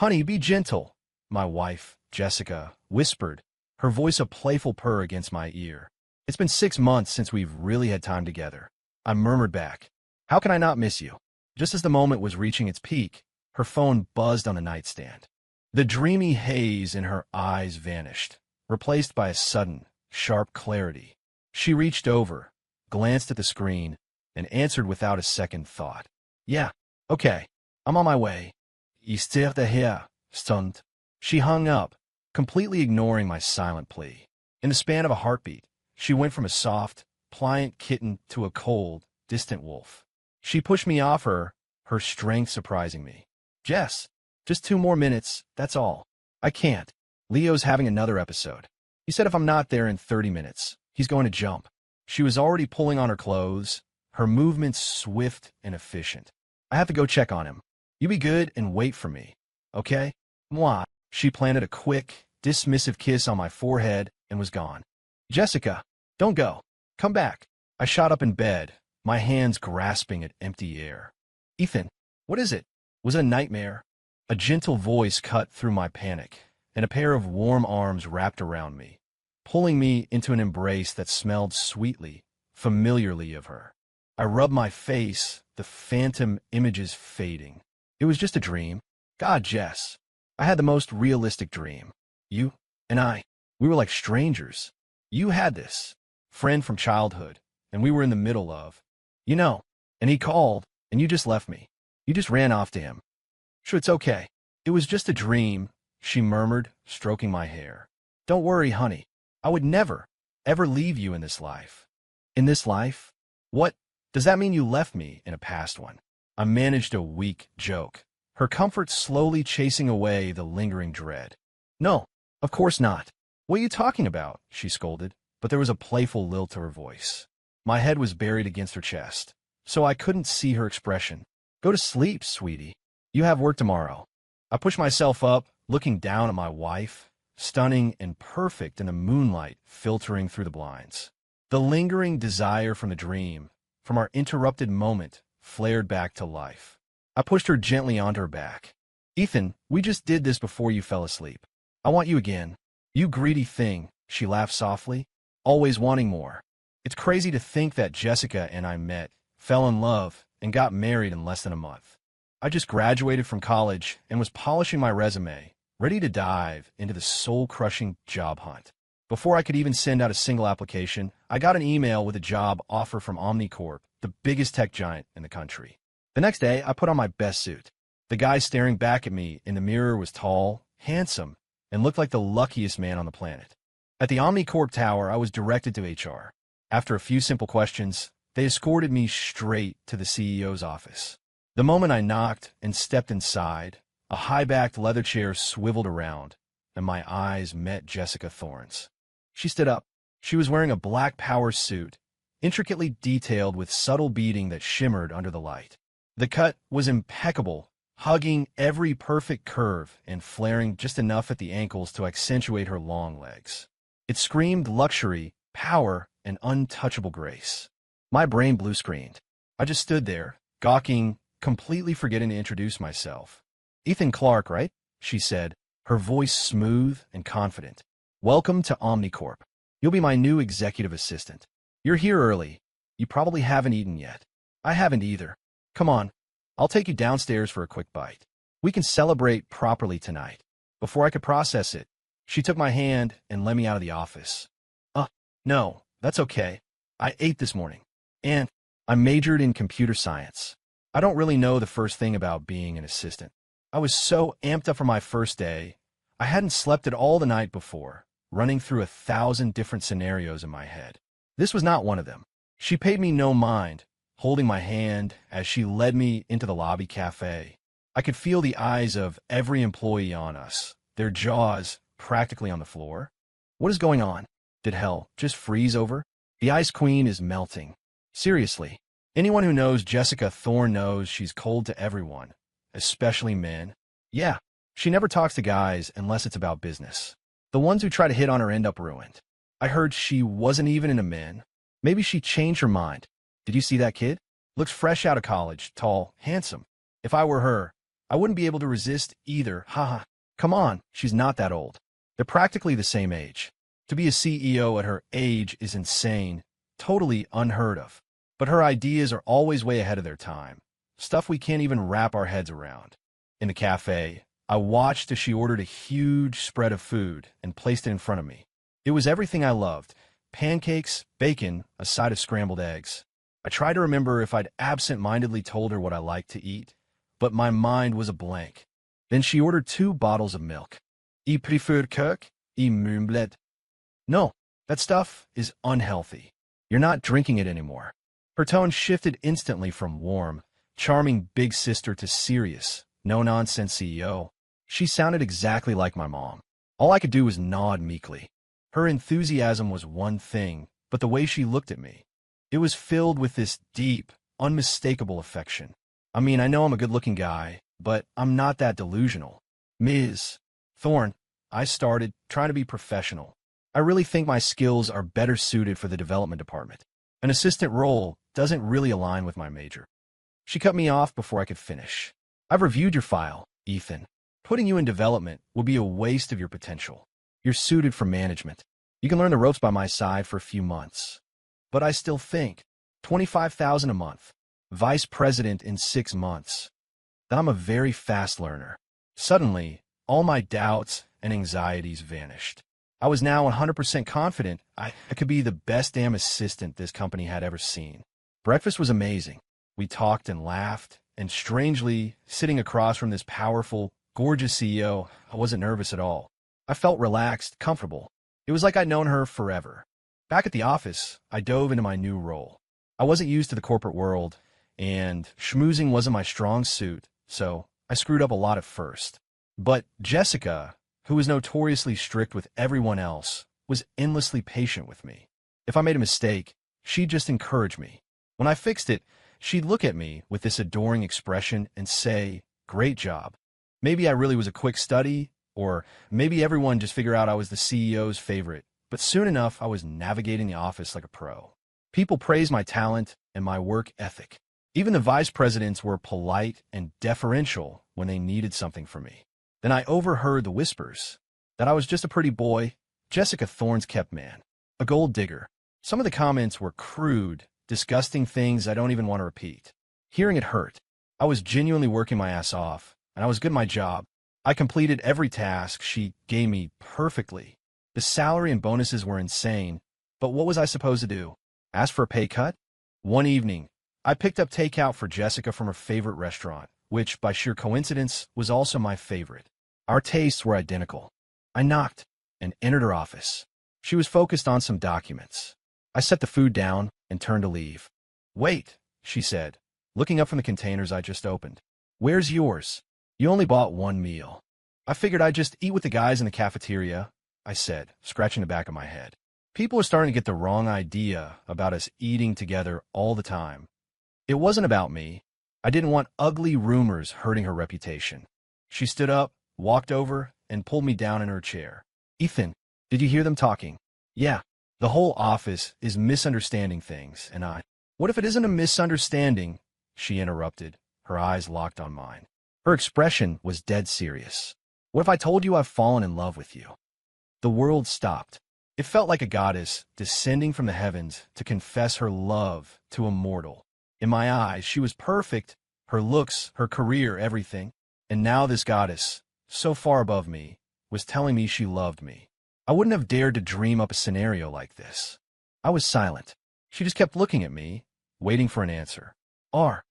Honey, be gentle, my wife, Jessica, whispered, her voice a playful purr against my ear. It's been 6 months since we've really had time together. I murmured back, how can I not miss you? Just as the moment was reaching its peak, her phone buzzed on the nightstand. The dreamy haze in her eyes vanished, replaced by a sudden, sharp clarity. She reached over, glanced at the screen, and answered without a second thought. Yeah, okay, I'm on my way. Ich stehe daher, Stund. She hung up, completely ignoring my silent plea. In the span of a heartbeat, she went from a soft, pliant kitten to a cold, distant wolf. She pushed me off her strength surprising me. Jess, just 2 more minutes, that's all. I can't. Leo's having another episode. He said if I'm not there in 30 minutes, he's going to jump. She was already pulling on her clothes, her movements swift and efficient. I have to go check on him. You be good and wait for me, okay? Mwah. She planted a quick, dismissive kiss on my forehead and was gone. Jessica, don't go. Come back. I shot up in bed, my hands grasping at empty air. Ethan, what is it? Was it a nightmare? A gentle voice cut through my panic, and a pair of warm arms wrapped around me, pulling me into an embrace that smelled sweetly, familiarly of her. I rubbed my face, the phantom images fading. It was just a dream. God, Jess, I had the most realistic dream. You and I, we were like strangers. You had this friend from childhood, and we were in the middle of, and he called, and you just left me. You just ran off to him. Sure, it's okay. It was just a dream, she murmured, stroking my hair. Don't worry, honey. I would never, ever leave you in this life. In this life? What? Does that mean you left me in a past one? I managed a weak joke, her comfort slowly chasing away the lingering dread. No, of course not. What are you talking about? She scolded, but there was a playful lilt to her voice. My head was buried against her chest, so I couldn't see her expression. Go to sleep, sweetie. You have work tomorrow. I pushed myself up, looking down at my wife, stunning and perfect in the moonlight filtering through the blinds. The lingering desire from the dream, from our interrupted moment, flared back to life. I pushed her gently onto her back. Ethan, we just did this before you fell asleep. I want you again. You greedy thing, she laughed softly, always wanting more. It's crazy to think that Jessica and I met, fell in love, and got married in less than a month. I just graduated from college and was polishing my resume, ready to dive into the soul-crushing job hunt. Before I could even send out a single application, I got an email with a job offer from Omnicorp, the biggest tech giant in the country. The next day, I put on my best suit. The guy staring back at me in the mirror was tall, handsome, and looked like the luckiest man on the planet. At the Omnicorp tower, I was directed to HR. After a few simple questions, they escorted me straight to the CEO's office. The moment I knocked and stepped inside, a high-backed leather chair swiveled around, and my eyes met Jessica Thorne's. She stood up. She was wearing a black power suit, intricately detailed with subtle beading that shimmered under the light. The cut was impeccable, hugging every perfect curve and flaring just enough at the ankles to accentuate her long legs. It screamed luxury, power, and untouchable grace. My brain blue-screened. I just stood there, gawking, completely forgetting to introduce myself. Ethan Clark, right? She said, her voice smooth and confident. Welcome to Omnicorp. You'll be my new executive assistant. You're here early. You probably haven't eaten yet. I haven't either. Come on, I'll take you downstairs for a quick bite. We can celebrate properly tonight. Before I could process it, she took my hand and led me out of the office. No, that's okay. I ate this morning. And I majored in computer science. I don't really know the first thing about being an assistant. I was so amped up for my first day. I hadn't slept at all the night before, running through 1,000 different scenarios in my head. This was not one of them. She paid me no mind, holding my hand as she led me into the lobby cafe. I could feel the eyes of every employee on us, their jaws practically on the floor. What is going on? Did hell just freeze over? The Ice Queen is melting. Seriously, anyone who knows Jessica Thorne knows she's cold to everyone, especially men. Yeah, she never talks to guys unless it's about business. The ones who try to hit on her end up ruined. I heard she wasn't even into men. Maybe she changed her mind. Did you see that kid? Looks fresh out of college, tall, handsome. If I were her, I wouldn't be able to resist either. Haha. Come on, she's not that old. They're practically the same age. To be a CEO at her age is insane, totally unheard of. But her ideas are always way ahead of their time. Stuff we can't even wrap our heads around. In the cafe, I watched as she ordered a huge spread of food and placed it in front of me. It was everything I loved: pancakes, bacon, a side of scrambled eggs. I tried to remember if I'd absent-mindedly told her what I liked to eat, but my mind was a blank. Then she ordered 2 bottles of milk. I préfère coke, I m'omelette. No, that stuff is unhealthy. You're not drinking it anymore. Her tone shifted instantly from warm, charming big sister to serious, no-nonsense CEO. She sounded exactly like my mom. All I could do was nod meekly. Her enthusiasm was one thing, but the way she looked at me, it was filled with this deep, unmistakable affection. I mean, I know I'm a good-looking guy, but I'm not that delusional. Ms. Thorne, I started, trying to be professional. I really think my skills are better suited for the development department. An assistant role doesn't really align with my major. She cut me off before I could finish. I've reviewed your file, Ethan. Putting you in development will be a waste of your potential. You're suited for management. You can learn the ropes by my side for a few months. But I still think, $25,000 a month, vice president in 6 months. I'm a very fast learner. Suddenly, all my doubts and anxieties vanished. I was now 100% confident I could be the best damn assistant this company had ever seen. Breakfast was amazing. We talked and laughed, and strangely, sitting across from this powerful, gorgeous CEO, I wasn't nervous at all. I felt relaxed, comfortable. It was like I'd known her forever. Back at the office, I dove into my new role. I wasn't used to the corporate world, and schmoozing wasn't my strong suit, so I screwed up a lot at first. But Jessica, who was notoriously strict with everyone else, was endlessly patient with me. If I made a mistake, she'd just encourage me. When I fixed it, she'd look at me with this adoring expression and say, "Great job." Maybe I really was a quick study, or maybe everyone just figured out I was the CEO's favorite. But soon enough, I was navigating the office like a pro. People praised my talent and my work ethic. Even the vice presidents were polite and deferential when they needed something from me. Then I overheard the whispers that I was just a pretty boy, Jessica Thorne's kept man, a gold digger. Some of the comments were crude, disgusting things I don't even want to repeat. Hearing it hurt. I was genuinely working my ass off, and I was good at my job. I completed every task she gave me perfectly. The salary and bonuses were insane, but what was I supposed to do? Ask for a pay cut? One evening, I picked up takeout for Jessica from her favorite restaurant, which, by sheer coincidence, was also my favorite. Our tastes were identical. I knocked and entered her office. She was focused on some documents. I set the food down and turned to leave. "Wait," she said, looking up from the containers I just opened. "Where's yours? You only bought one meal." "I figured I'd just eat with the guys in the cafeteria," I said, scratching the back of my head. People are starting to get the wrong idea about us eating together all the time. It wasn't about me. I didn't want ugly rumors hurting her reputation. She stood up, walked over, and pulled me down in her chair. "Ethan, did you hear them talking?" "Yeah. The whole office is misunderstanding things, and What if it isn't a misunderstanding?" she interrupted, her eyes locked on mine. Her expression was dead serious. "What if I told you I've fallen in love with you?" The world stopped. It felt like a goddess descending from the heavens to confess her love to a mortal. In my eyes, she was perfect, her looks, her career, everything. And now this goddess, so far above me, was telling me she loved me. I wouldn't have dared to dream up a scenario like this. I was silent. She just kept looking at me, waiting for an answer. Are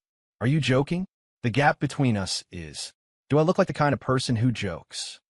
you joking? The gap between us is, do I look like the kind of person who jokes?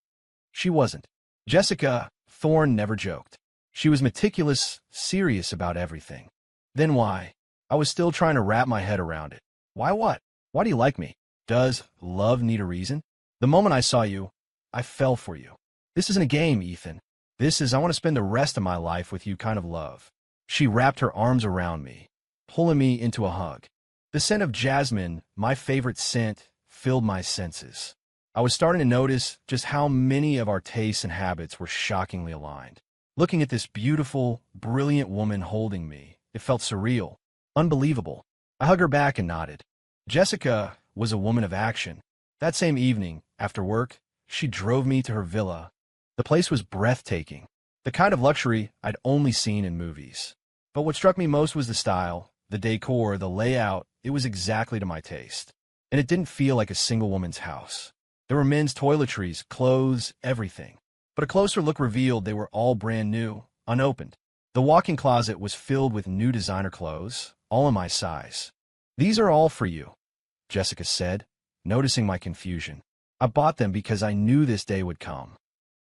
She wasn't. Jessica Thorne never joked. She was meticulous, serious about everything. Then why? I was still trying to wrap my head around it. Why what? Why do you like me? Does love need a reason? The moment I saw you, I fell for you. This isn't a game, Ethan. This is I want to spend the rest of my life with you kind of love. She wrapped her arms around me, pulling me into a hug. The scent of jasmine, my favorite scent, filled my senses. I was starting to notice just how many of our tastes and habits were shockingly aligned. Looking at this beautiful, brilliant woman holding me, it felt surreal, unbelievable. I hugged her back and nodded. Jessica was a woman of action. That same evening, after work, she drove me to her villa. The place was breathtaking, the kind of luxury I'd only seen in movies. But what struck me most was the style, the decor, the layout. It was exactly to my taste. And it didn't feel like a single woman's house. There were men's toiletries, clothes, everything. But a closer look revealed they were all brand new, unopened. The walk-in closet was filled with new designer clothes, all in my size. "These are all for you," Jessica said, noticing my confusion. "I bought them because I knew this day would come."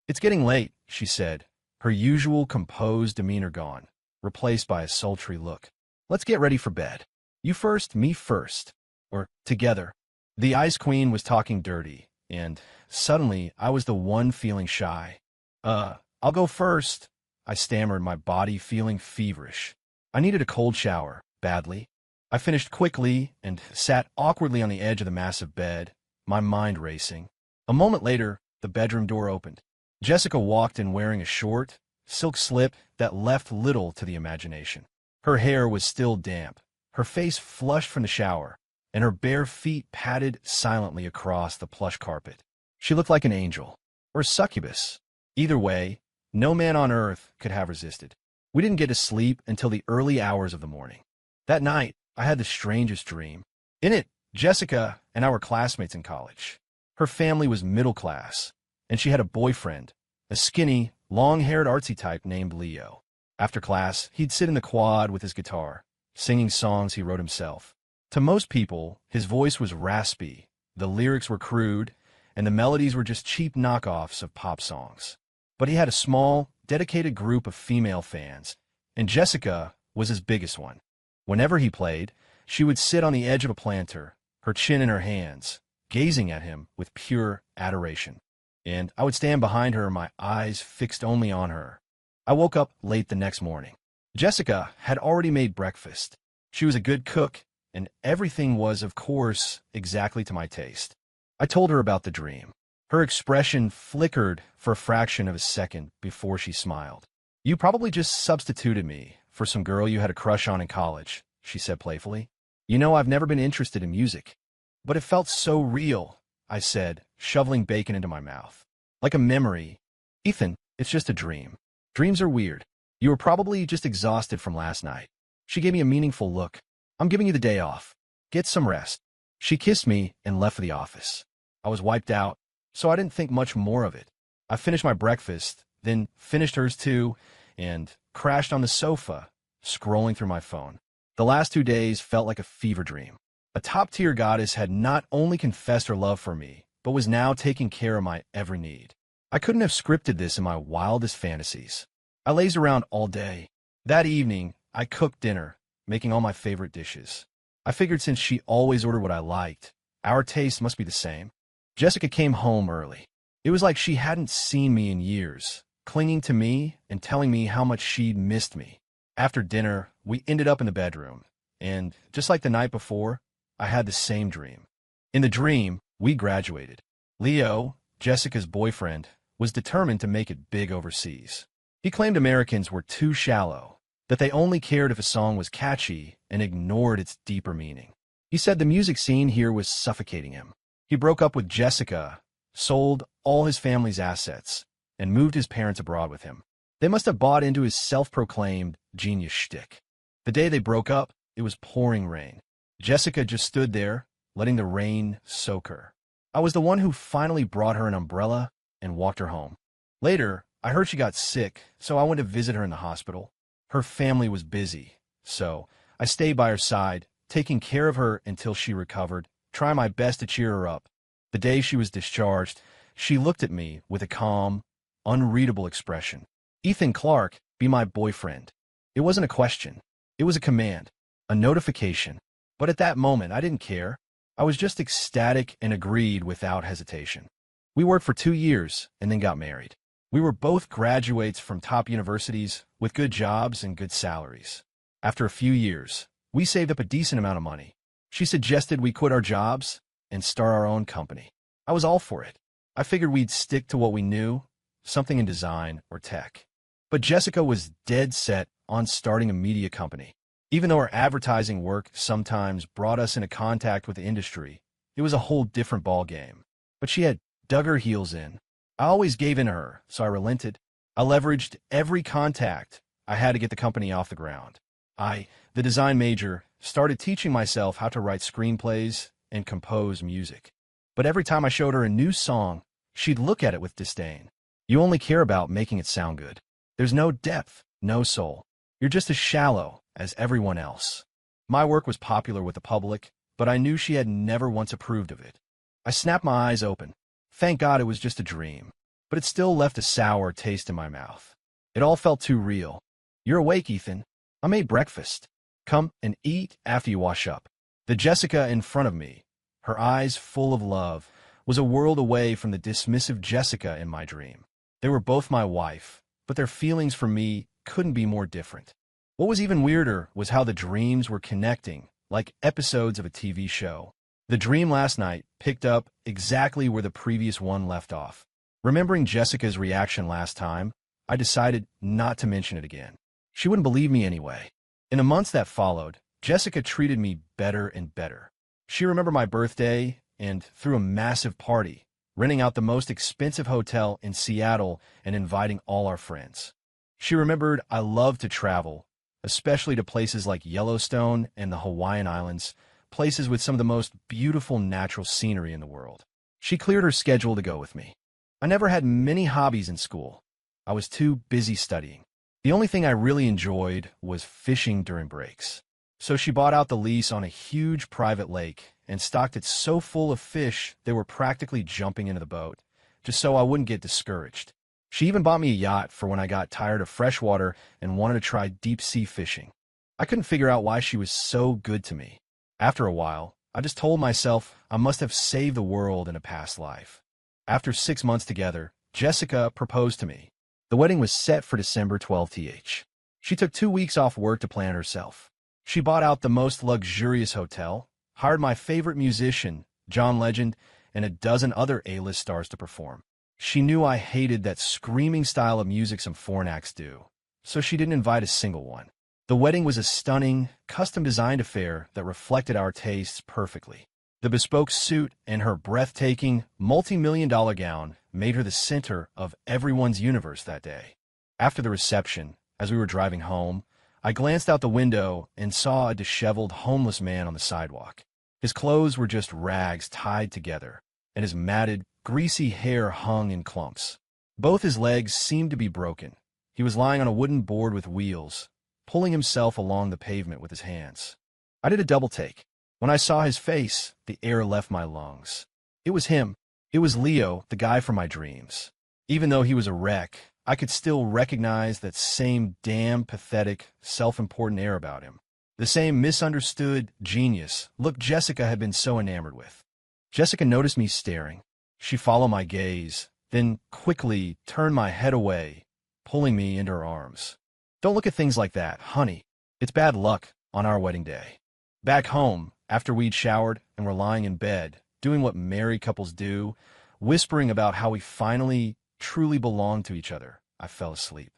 "It's getting late," she said, her usual composed demeanor gone, replaced by a sultry look. "Let's get ready for bed. You first, me first. Or together." The Ice Queen was talking dirty, and suddenly I was the one feeling shy. I'll go first," I stammered, my body feeling feverish. I needed a cold shower, badly. I finished quickly and sat awkwardly on the edge of the massive bed, my mind racing. A moment later, the bedroom door opened. Jessica walked in wearing a short, silk slip that left little to the imagination. Her hair was still damp, her face flushed from the shower, and her bare feet padded silently across the plush carpet. She looked like an angel, or a succubus. Either way, no man on earth could have resisted. We didn't get to sleep until the early hours of the morning. That night, I had the strangest dream. In it, Jessica and I were classmates in college. Her family was middle class, and she had a boyfriend, a skinny, long-haired artsy type named Leo. After class, he'd sit in the quad with his guitar, singing songs he wrote himself. To most people, his voice was raspy, the lyrics were crude, and the melodies were just cheap knockoffs of pop songs. But he had a small, dedicated group of female fans, and Jessica was his biggest one. Whenever he played, she would sit on the edge of a planter, her chin in her hands, gazing at him with pure adoration. And I would stand behind her, my eyes fixed only on her. I woke up late the next morning. Jessica had already made breakfast. She was a good cook, and everything was, of course, exactly to my taste. I told her about the dream. Her expression flickered for a fraction of a second before she smiled. "You probably just substituted me for some girl you had a crush on in college," she said playfully. "You know, I've never been interested in music." "But it felt so real," I said, shoveling bacon into my mouth. "Like a memory." "Ethan, it's just a dream. Dreams are weird. You were probably just exhausted from last night." She gave me a meaningful look. "I'm giving you the day off. Get some rest." She kissed me and left for the office. I was wiped out, so I didn't think much more of it. I finished my breakfast, then finished hers too, and crashed on the sofa, scrolling through my phone. The last 2 days felt like a fever dream. A top-tier goddess had not only confessed her love for me, but was now taking care of my every need. I couldn't have scripted this in my wildest fantasies. I lazed around all day. That evening, I cooked dinner, making all my favorite dishes. I figured since she always ordered what I liked, our tastes must be the same. Jessica came home early. It was like she hadn't seen me in years, clinging to me and telling me how much she'd missed me. After dinner, we ended up in the bedroom, and just like the night before, I had the same dream. In the dream, we graduated. Leo, Jessica's boyfriend, was determined to make it big overseas. He claimed Americans were too shallow, that they only cared if a song was catchy and ignored its deeper meaning. He said the music scene here was suffocating him. He broke up with Jessica, sold all his family's assets, and moved his parents abroad with him. They must have bought into his self-proclaimed genius shtick. The day they broke up, it was pouring rain. Jessica just stood there, letting the rain soak her. I was the one who finally brought her an umbrella and walked her home. Later, I heard she got sick, so I went to visit her in the hospital. Her family was busy, so I stayed by her side, taking care of her until she recovered, trying my best to cheer her up. The day she was discharged, she looked at me with a calm, unreadable expression. "Ethan Clark, be my boyfriend." It wasn't a question. It was a command, a notification. But at that moment, I didn't care. I was just ecstatic and agreed without hesitation. We worked for 2 years and then got married. We were both graduates from top universities with good jobs and good salaries. After a few years, we saved up a decent amount of money. She suggested we quit our jobs and start our own company. I was all for it. I figured we'd stick to what we knew, something in design or tech. But Jessica was dead set on starting a media company. Even though our advertising work sometimes brought us into contact with the industry, it was a whole different ballgame. but she had dug her heels in. I always gave in to her, so I relented. I leveraged every contact I had to get the company off the ground. I, the design major, started teaching myself how to write screenplays and compose music. But every time I showed her a new song, she'd look at it with disdain. You only care about making it sound good. There's no depth, no soul. You're just as shallow as everyone else. My work was popular with the public, but I knew she had never once approved of it. I snapped my eyes open. Thank God it was just a dream, but it still left a sour taste in my mouth. It all felt too real. You're awake, Ethan. I made breakfast. Come and eat after you wash up. The Jessica in front of me, her eyes full of love, was a world away from the dismissive Jessica in my dream. They were both my wife, but their feelings for me couldn't be more different. What was even weirder was how the dreams were connecting, like episodes of a TV show. The dream last night picked up exactly where the previous one left off. Remembering Jessica's reaction last time, I decided not to mention it again. She wouldn't believe me anyway. In the months that followed, Jessica treated me better and better. She remembered my birthday and threw a massive party, renting out the most expensive hotel in Seattle and inviting all our friends. She remembered I loved to travel, especially to places like Yellowstone and the Hawaiian Islands, places with some of the most beautiful natural scenery in the world. She cleared her schedule to go with me. I never had many hobbies in school. I was too busy studying. The only thing I really enjoyed was fishing during breaks. So she bought out the lease on a huge private lake and stocked it so full of fish they were practically jumping into the boat, just so I wouldn't get discouraged. She even bought me a yacht for when I got tired of freshwater and wanted to try deep-sea fishing. I couldn't figure out why she was so good to me. After a while, I just told myself I must have saved the world in a past life. After 6 months together, Jessica proposed to me. The wedding was set for December 12th. She took 2 weeks off work to plan herself. She bought out the most luxurious hotel, hired my favorite musician, John Legend, and a dozen other A-list stars to perform. She knew I hated that screaming style of music some foreign acts do, so she didn't invite a single one. The wedding was a stunning, custom-designed affair that reflected our tastes perfectly. The bespoke suit and her breathtaking, multi-million-dollar gown made her the center of everyone's universe that day. After the reception, as we were driving home, I glanced out the window and saw a disheveled homeless man on the sidewalk. His clothes were just rags tied together, and his matted, greasy hair hung in clumps. Both his legs seemed to be broken. He was lying on a wooden board with wheels, pulling himself along the pavement with his hands. I did a double take. When I saw his face, the air left my lungs. It was him. It was Leo, the guy from my dreams. Even though he was a wreck, I could still recognize that same damn pathetic, self-important air about him. The same misunderstood genius look Jessica had been so enamored with. Jessica noticed me staring. She followed my gaze, then quickly turned my head away, pulling me into her arms. Don't look at things like that, honey. It's bad luck on our wedding day. Back home, after we'd showered and were lying in bed, doing what married couples do, whispering about how we finally truly belonged to each other, I fell asleep.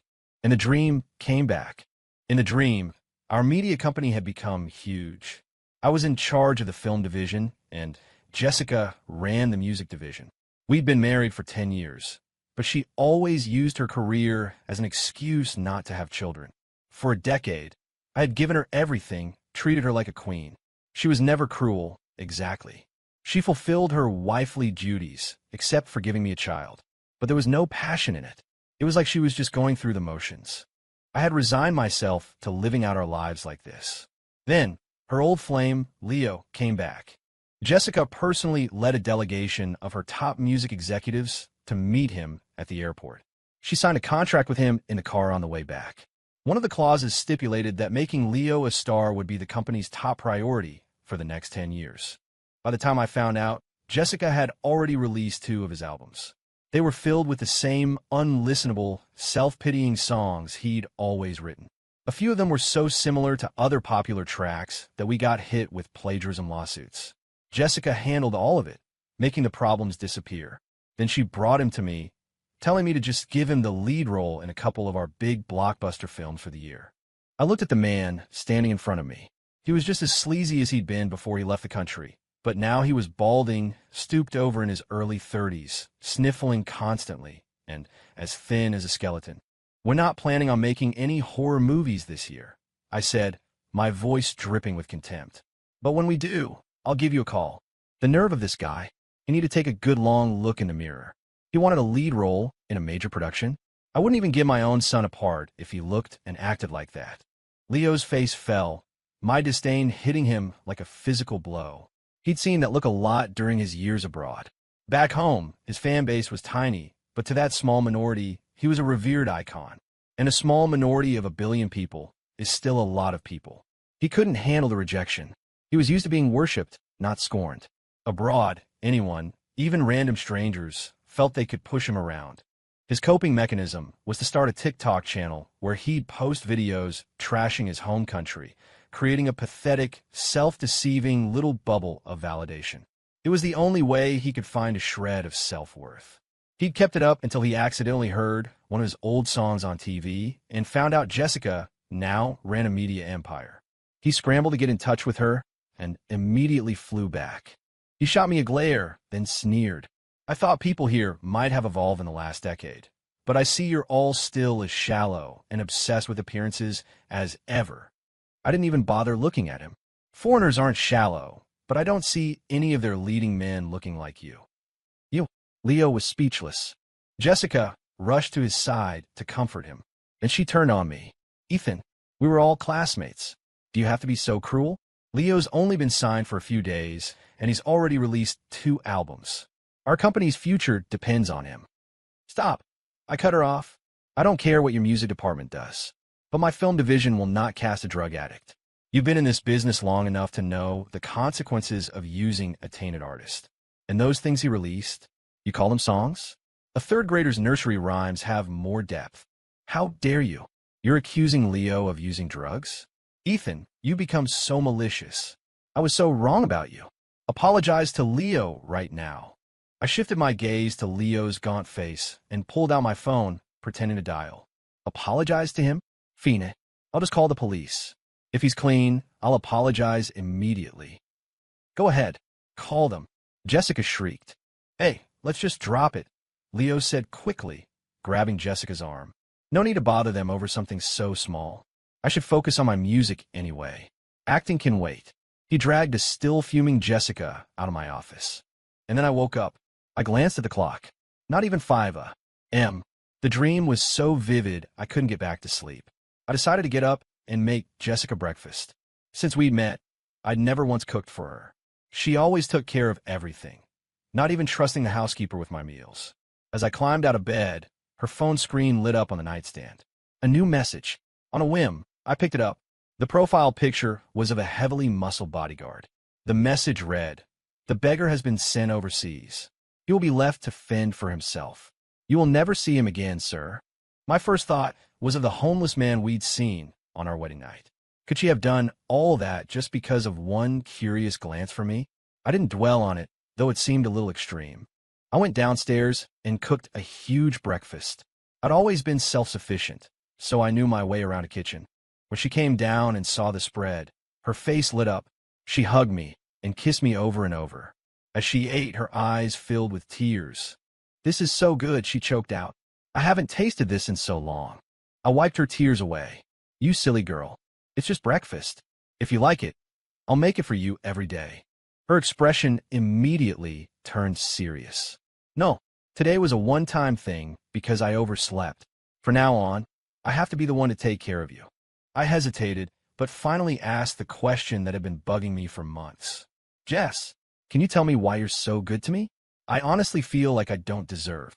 And the dream came back. In the dream, our media company had become huge. I was in charge of the film division, and Jessica ran the music division. We'd been married for 10 years, but she always used her career as an excuse not to have children. For a decade, I had given her everything, treated her like a queen. She was never cruel, exactly. She fulfilled her wifely duties, except for giving me a child. But there was no passion in it. It was like she was just going through the motions. I had resigned myself to living out our lives like this. Then, her old flame, Leo, came back. Jessica personally led a delegation of her top music executives to meet him at the airport. She signed a contract with him in the car on the way back. One of the clauses stipulated that making Leo a star would be the company's top priority for the next 10 years. By the time I found out, Jessica had already released 2 of his albums. They were filled with the same unlistenable, self-pitying songs he'd always written. A few of them were so similar to other popular tracks that we got hit with plagiarism lawsuits. Jessica handled all of it, making the problems disappear. Then she brought him to me, telling me to just give him the lead role in a couple of our big blockbuster films for the year. I looked at the man standing in front of me. He was just as sleazy as he'd been before he left the country, But now he was balding, stooped over in his early 30s, sniffling constantly, and as thin as a skeleton. "We're not planning on making any horror movies this year," I said, my voice dripping with contempt. "But when we do, I'll give you a call." The nerve of this guy. He needed to take a good long look in the mirror. He wanted a lead role in a major production. I wouldn't even give my own son a part if he looked and acted like that. Leo's face fell, my disdain hitting him like a physical blow. He'd seen that look a lot during his years abroad. Back home, his fan base was tiny, but to that small minority, he was a revered icon. And a small minority of 1 billion people is still a lot of people. He couldn't handle the rejection. He was used to being worshipped, not scorned. Abroad, anyone, even random strangers, felt they could push him around. His coping mechanism was to start a TikTok channel where he'd post videos trashing his home country, creating a pathetic, self-deceiving little bubble of validation. It was the only way he could find a shred of self-worth. He'd kept it up until he accidentally heard one of his old songs on TV and found out Jessica now ran a media empire. He scrambled to get in touch with her and immediately flew back. He shot me a glare, then sneered. "I thought people here might have evolved in the last decade, but I see you're all still as shallow and obsessed with appearances as ever." I didn't even bother looking at him. "Foreigners aren't shallow, but I don't see any of their leading men looking like you." "You." Leo was speechless. Jessica rushed to his side to comfort him. Then she turned on me. "Ethan, we were all classmates. Do you have to be so cruel? Leo's only been signed for a few days, and he's already released 2 albums. Our company's future depends on him." "Stop." I cut her off. "I don't care what your music department does, but my film division will not cast a drug addict. You've been in this business long enough to know the consequences of using a tainted artist. And those things he released, you call them songs? A third grader's nursery rhymes have more depth. How dare you? You're accusing Leo of using drugs? Ethan, you become so malicious. I was so wrong about you. Apologize to Leo right now." I shifted my gaze to Leo's gaunt face and pulled out my phone, pretending to dial. "Apologize to him? Fina, I'll just call the police. If he's clean, I'll apologize immediately." "Go ahead. Call them." Jessica shrieked. "Hey, let's just drop it," Leo said quickly, grabbing Jessica's arm. "No need to bother them over something so small. I should focus on my music anyway. Acting can wait." He dragged a still fuming Jessica out of my office. And then I woke up. I glanced at the clock. Not even 5 a.m. The dream was so vivid I couldn't get back to sleep. I decided to get up and make Jessica breakfast. Since we'd met, I'd never once cooked for her. She always took care of everything, not even trusting the housekeeper with my meals. As I climbed out of bed, her phone screen lit up on the nightstand. A new message. On a whim, I picked it up. The profile picture was of a heavily muscled bodyguard. The message read, "The beggar has been sent overseas. He will be left to fend for himself. You will never see him again, sir." My first thought was of the homeless man we'd seen on our wedding night. Could she have done all that just because of one curious glance for me? I didn't dwell on it, though it seemed a little extreme. I went downstairs and cooked a huge breakfast. I'd always been self-sufficient, so I knew my way around a kitchen. When she came down and saw the spread, her face lit up. She hugged me and kissed me over and over. As she ate, her eyes filled with tears. "This is so good," she choked out. "I haven't tasted this in so long." I wiped her tears away. "You silly girl. It's just breakfast. If you like it, I'll make it for you every day." Her expression immediately turned serious. "No, today was a one-time thing because I overslept. From now on, I have to be the one to take care of you." I hesitated, but finally asked the question that had been bugging me for months. "Jess, can you tell me why you're so good to me? I honestly feel like I don't deserve."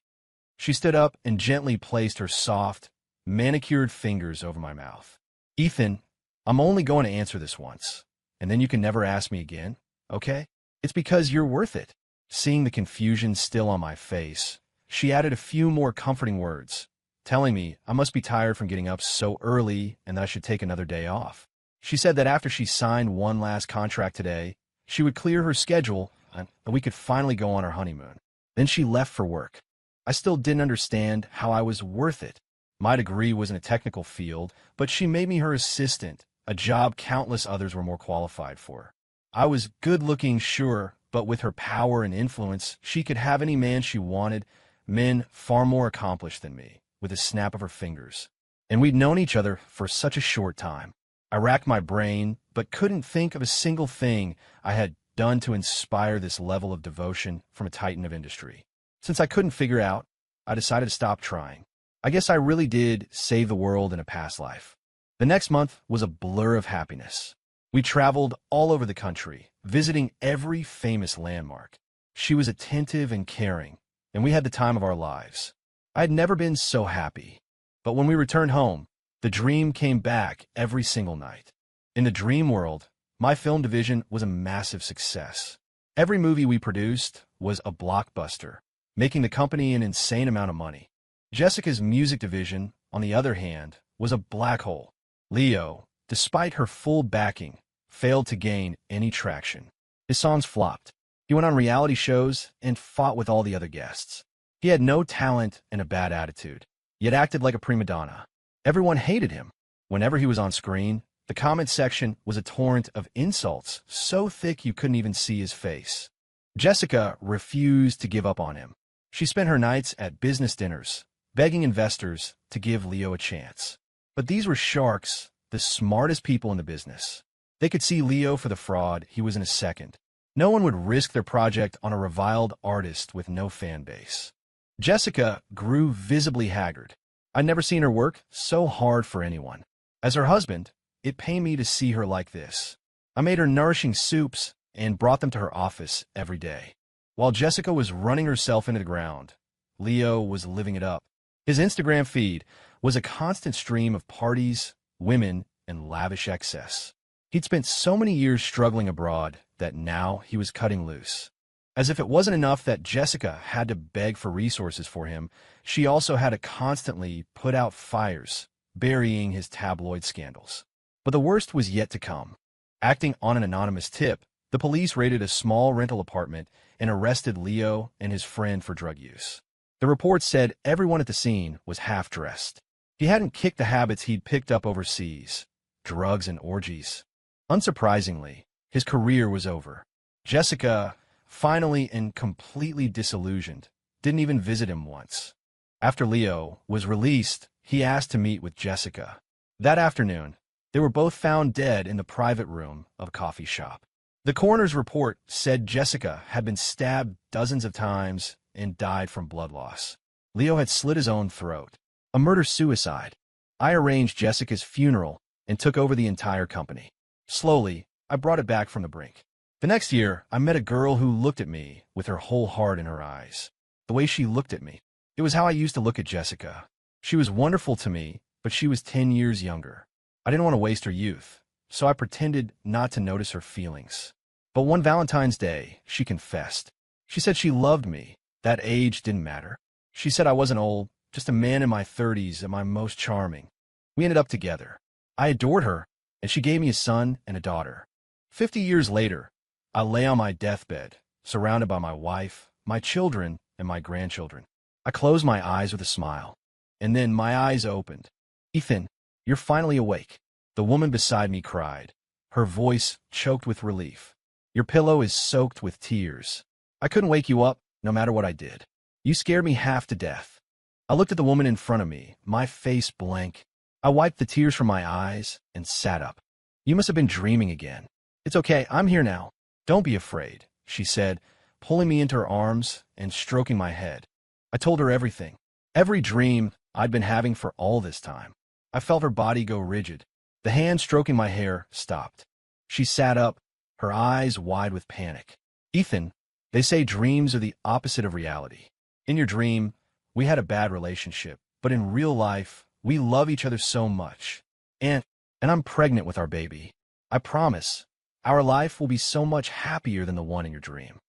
She stood up and gently placed her soft, manicured fingers over my mouth. "Ethan, I'm only going to answer this once, and then you can never ask me again, okay? It's because you're worth it." Seeing the confusion still on my face, she added a few more comforting words, telling me I must be tired from getting up so early and that I should take another day off. She said that after she signed one last contract today, she would clear her schedule and we could finally go on our honeymoon. Then she left for work. I still didn't understand how I was worth it. My degree was in a technical field, but she made me her assistant, a job countless others were more qualified for. I was good-looking, sure, but with her power and influence, she could have any man she wanted, men far more accomplished than me, with a snap of her fingers. And we'd known each other for such a short time. I racked my brain, but couldn't think of a single thing I had done to inspire this level of devotion from a titan of industry. Since I couldn't figure out, I decided to stop trying. I guess I really did save the world in a past life. The next month was a blur of happiness. We traveled all over the country, visiting every famous landmark. She was attentive and caring, and we had the time of our lives. I had never been so happy. But when we returned home, the dream came back every single night. In the dream world, my film division was a massive success. Every movie we produced was a blockbuster, making the company an insane amount of money. Jessica's music division, on the other hand, was a black hole. Leo, despite her full backing, failed to gain any traction. His songs flopped. He went on reality shows and fought with all the other guests. He had no talent and a bad attitude, yet acted like a prima donna. Everyone hated him. Whenever he was on screen, the comment section was a torrent of insults so thick you couldn't even see his face. Jessica refused to give up on him. She spent her nights at business dinners, begging investors to give Leo a chance. But these were sharks, the smartest people in the business. They could see Leo for the fraud he was in a second. No one would risk their project on a reviled artist with no fan base. Jessica grew visibly haggard. I'd never seen her work so hard for anyone. As her husband, it pained me to see her like this. I made her nourishing soups and brought them to her office every day. While Jessica was running herself into the ground, Leo was living it up. His Instagram feed was a constant stream of parties, women, and lavish excess. He'd spent so many years struggling abroad that now he was cutting loose. As if it wasn't enough that Jessica had to beg for resources for him, she also had to constantly put out fires, burying his tabloid scandals. But the worst was yet to come. Acting on an anonymous tip, the police raided a small rental apartment and arrested Leo and his friend for drug use. The report said everyone at the scene was half-dressed. He hadn't kicked the habits he'd picked up overseas, drugs and orgies. Unsurprisingly, his career was over. Jessica, finally and completely disillusioned, didn't even visit him once. After Leo was released, he asked to meet with Jessica. That afternoon, they were both found dead in the private room of a coffee shop. The coroner's report said Jessica had been stabbed dozens of times and died from blood loss. Leo had slit his own throat. A murder-suicide. I arranged Jessica's funeral and took over the entire company. Slowly, I brought it back from the brink. The next year, I met a girl who looked at me with her whole heart in her eyes. The way she looked at me. It was how I used to look at Jessica. She was wonderful to me, but she was 10 years younger. I didn't want to waste her youth, so I pretended not to notice her feelings. But one Valentine's Day, she confessed. She said she loved me. That age didn't matter. She said I wasn't old, just a man in my 30s at my most charming. We ended up together. I adored her, and she gave me a son and a daughter. 50 years later, I lay on my deathbed, surrounded by my wife, my children, and my grandchildren. I closed my eyes with a smile, and then my eyes opened. "Ethan, you're finally awake," the woman beside me cried, her voice choked with relief. "Your pillow is soaked with tears. I couldn't wake you up, no matter what I did. You scared me half to death." I looked at the woman in front of me, my face blank. I wiped the tears from my eyes and sat up. "You must have been dreaming again. It's okay, I'm here now. Don't be afraid," she said, pulling me into her arms and stroking my head. I told her everything, every dream I'd been having for all this time. I felt her body go rigid. The hand stroking my hair stopped. She sat up, her eyes wide with panic. "Ethan, they say dreams are the opposite of reality. In your dream, we had a bad relationship, but in real life, we love each other so much. And I'm pregnant with our baby. I promise, our life will be so much happier than the one in your dream."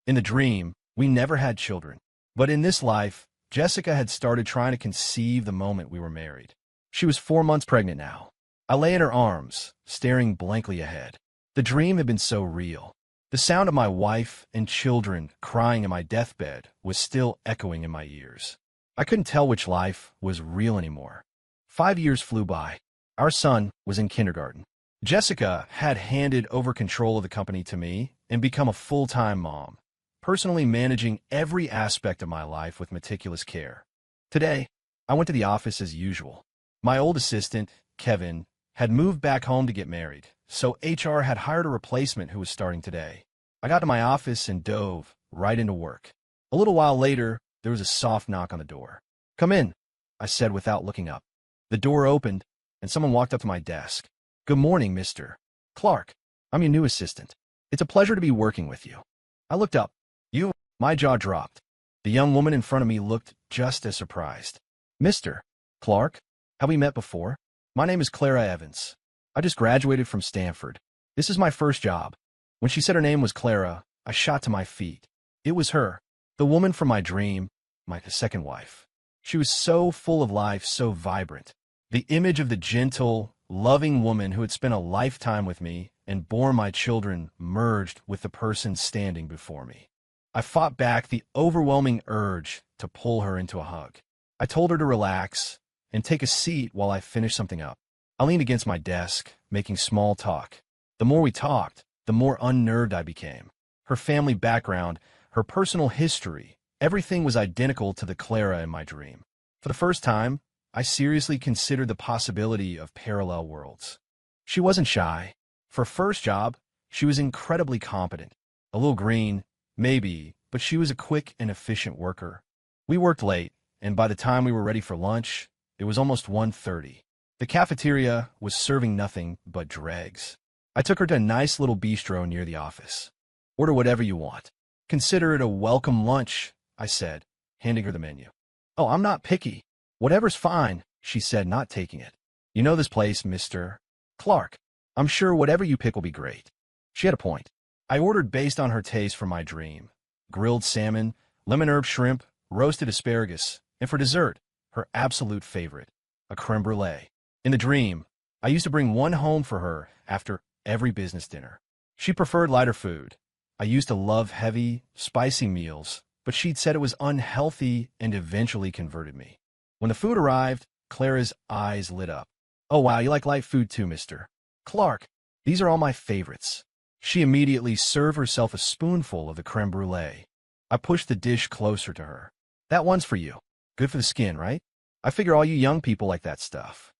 In the dream, we never had children. But in this life, Jessica had started trying to conceive the moment we were married. She was 4 months pregnant now. I lay in her arms, staring blankly ahead. The dream had been so real. The sound of my wife and children crying in my deathbed was still echoing in my ears. I couldn't tell which life was real anymore. 5 years flew by. Our son was in kindergarten. Jessica had handed over control of the company to me, and become a full-time mom, personally managing every aspect of my life with meticulous care. Today, I went to the office as usual. My old assistant, Kevin, had moved back home to get married, so HR had hired a replacement who was starting today. I got to my office and dove right into work. A little while later, there was a soft knock on the door. "Come in," I said without looking up. The door opened, and someone walked up to my desk. "Good morning, Mr. Clark. I'm your new assistant. It's a pleasure to be working with you." I looked up. "You?" My jaw dropped. The young woman in front of me looked just as surprised. "Mr. Clark, have we met before? My name is Clara Evans. I just graduated from Stanford. This is my first job." When she said her name was Clara, I shot to my feet. It was her, the woman from my dream, my second wife. She was so full of life, so vibrant. The image of the gentle, loving woman who had spent a lifetime with me and borne my children merged with the person standing before me. I fought back the overwhelming urge to pull her into a hug. I told her to relax and take a seat while I finished something up. I leaned against my desk, making small talk. The more we talked, the more unnerved I became. Her family background, her personal history, everything was identical to the Clara in my dream. For the first time, I seriously considered the possibility of parallel worlds. She wasn't shy. For her first job, she was incredibly competent. A little green, maybe, but she was a quick and efficient worker. We worked late, and by the time we were ready for lunch, it was almost 1:30. The cafeteria was serving nothing but dregs. I took her to a nice little bistro near the office. "Order whatever you want. Consider it a welcome lunch," I said, handing her the menu. "Oh, I'm not picky. Whatever's fine," she said, not taking it. "You know this place, Mr. Clark. I'm sure whatever you pick will be great." She had a point. I ordered based on her taste for my dream: grilled salmon, lemon herb shrimp, roasted asparagus, and for dessert, her absolute favorite, a creme brulee. In the dream, I used to bring one home for her after every business dinner. She preferred lighter food. I used to love heavy, spicy meals, but she'd said it was unhealthy and eventually converted me. When the food arrived, Clara's eyes lit up. "Oh wow, you like light food too, Mr. Clark. These are all my favorites." She immediately served herself a spoonful of the creme brulee. I pushed the dish closer to her. "That one's for you. Good for the skin, right? I figure all you young people like that stuff."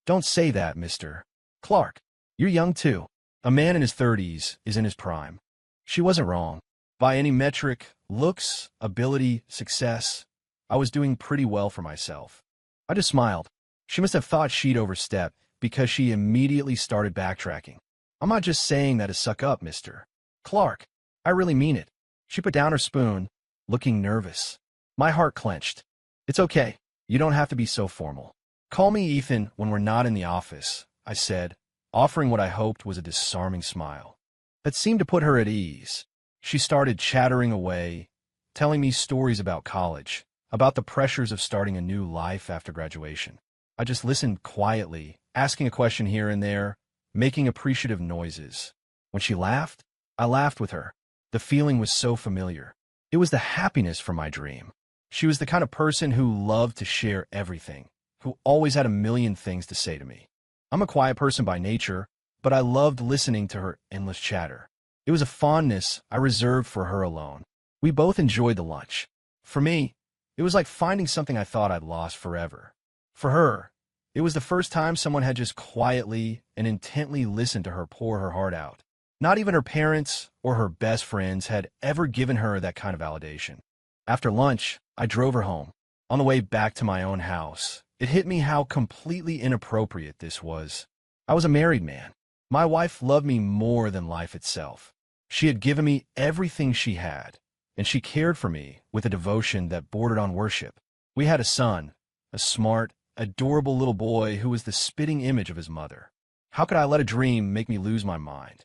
"Don't say that, Mr. Clark. You're young too. A man in his 30s is in his prime." She wasn't wrong. By any metric, looks, ability, success, I was doing pretty well for myself. I just smiled. She must have thought she'd overstepped because she immediately started backtracking. "I'm not just saying that to suck up, Mr. Clark. I really mean it." She put down her spoon, looking nervous. My heart clenched. "It's okay. You don't have to be so formal. Call me Ethan when we're not in the office," I said, offering what I hoped was a disarming smile. That seemed to put her at ease. She started chattering away, telling me stories about college, about the pressures of starting a new life after graduation. I just listened quietly, asking a question here and there, making appreciative noises. When she laughed, I laughed with her. The feeling was so familiar. It was the happiness from my dream. She was the kind of person who loved to share everything, who always had a million things to say to me. I'm a quiet person by nature, but I loved listening to her endless chatter. It was a fondness I reserved for her alone. We both enjoyed the lunch. For me, it was like finding something I thought I'd lost forever. For her, it was the first time someone had just quietly and intently listened to her pour her heart out. Not even her parents or her best friends had ever given her that kind of validation. After lunch, I drove her home. On the way back to my own house, it hit me how completely inappropriate this was. I was a married man. My wife loved me more than life itself. She had given me everything she had, and she cared for me with a devotion that bordered on worship. We had a son, a smart, adorable little boy who was the spitting image of his mother. How could I let a dream make me lose my mind?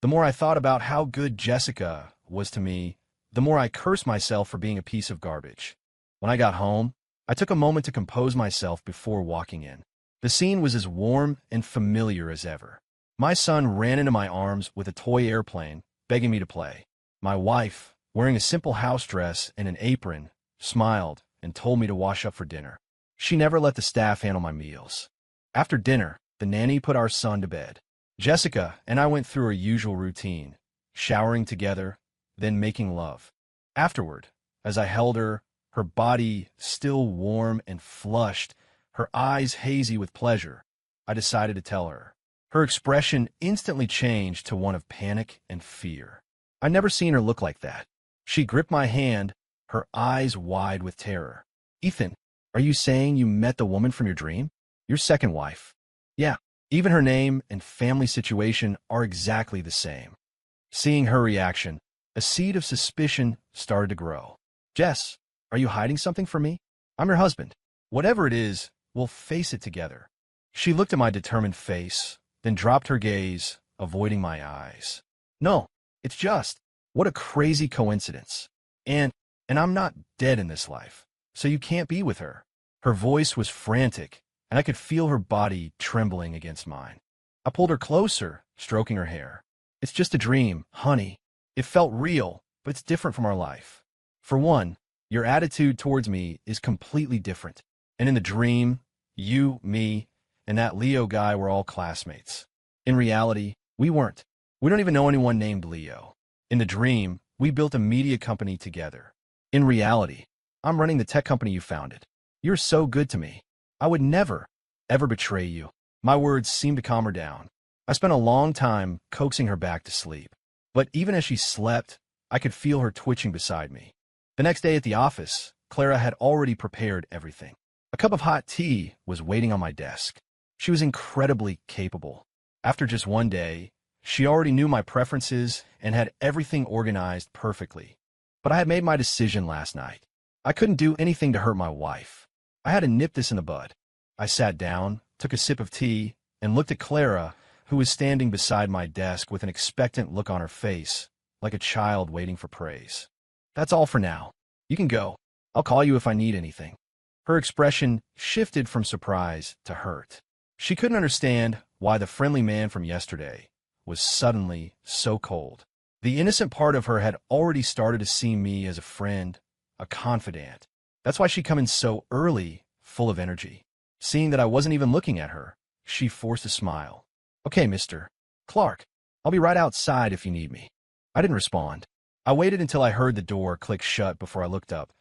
The more I thought about how good Jessica was to me, the more I cursed myself for being a piece of garbage. When I got home, I took a moment to compose myself before walking in. The scene was as warm and familiar as ever. My son ran into my arms with a toy airplane, begging me to play. My wife, wearing a simple house dress and an apron, smiled and told me to wash up for dinner. She never let the staff handle my meals. After dinner, the nanny put our son to bed. Jessica and I went through our usual routine. showering together, then making love. Afterward, as I held her, her body still warm and flushed, her eyes hazy with pleasure, I decided to tell her. Her expression instantly changed to one of panic and fear. I'd never seen her look like that. She gripped my hand, her eyes wide with terror. "Ethan, are you saying you met the woman from your dream? Your second wife?" "Yeah, even her name and family situation are exactly the same." Seeing her reaction, a seed of suspicion started to grow. "Jess, are you hiding something from me? I'm your husband. Whatever it is, we'll face it together." She looked at my determined face, then dropped her gaze, avoiding my eyes. "No, it's just, what a crazy coincidence. And I'm not dead in this life, so you can't be with her." Her voice was frantic, and I could feel her body trembling against mine. I pulled her closer, stroking her hair. "It's just a dream, honey. It felt real, but it's different from our life. For one, your attitude towards me is completely different. And in the dream, you, me, and that Leo guy were all classmates. In reality, we weren't. We don't even know anyone named Leo. In the dream, we built a media company together. In reality, I'm running the tech company you founded. You're so good to me. I would never, ever betray you." My words seemed to calm her down. I spent a long time coaxing her back to sleep. But even as she slept, I could feel her twitching beside me. The next day at the office, Clara had already prepared everything. A cup of hot tea was waiting on my desk. She was incredibly capable. After just one day, she already knew my preferences and had everything organized perfectly. But I had made my decision last night. I couldn't do anything to hurt my wife. I had to nip this in the bud. I sat down, took a sip of tea, and looked at Clara, who was standing beside my desk with an expectant look on her face, like a child waiting for praise. "That's all for now. You can go. I'll call you if I need anything." Her expression shifted from surprise to hurt. She couldn't understand why the friendly man from yesterday was suddenly so cold. The innocent part of her had already started to see me as a friend, a confidant. That's why she'd come in so early, full of energy. Seeing that I wasn't even looking at her, she forced a smile. "Okay, Mr. Clark, I'll be right outside if you need me." I didn't respond. I waited until I heard the door click shut before I looked up,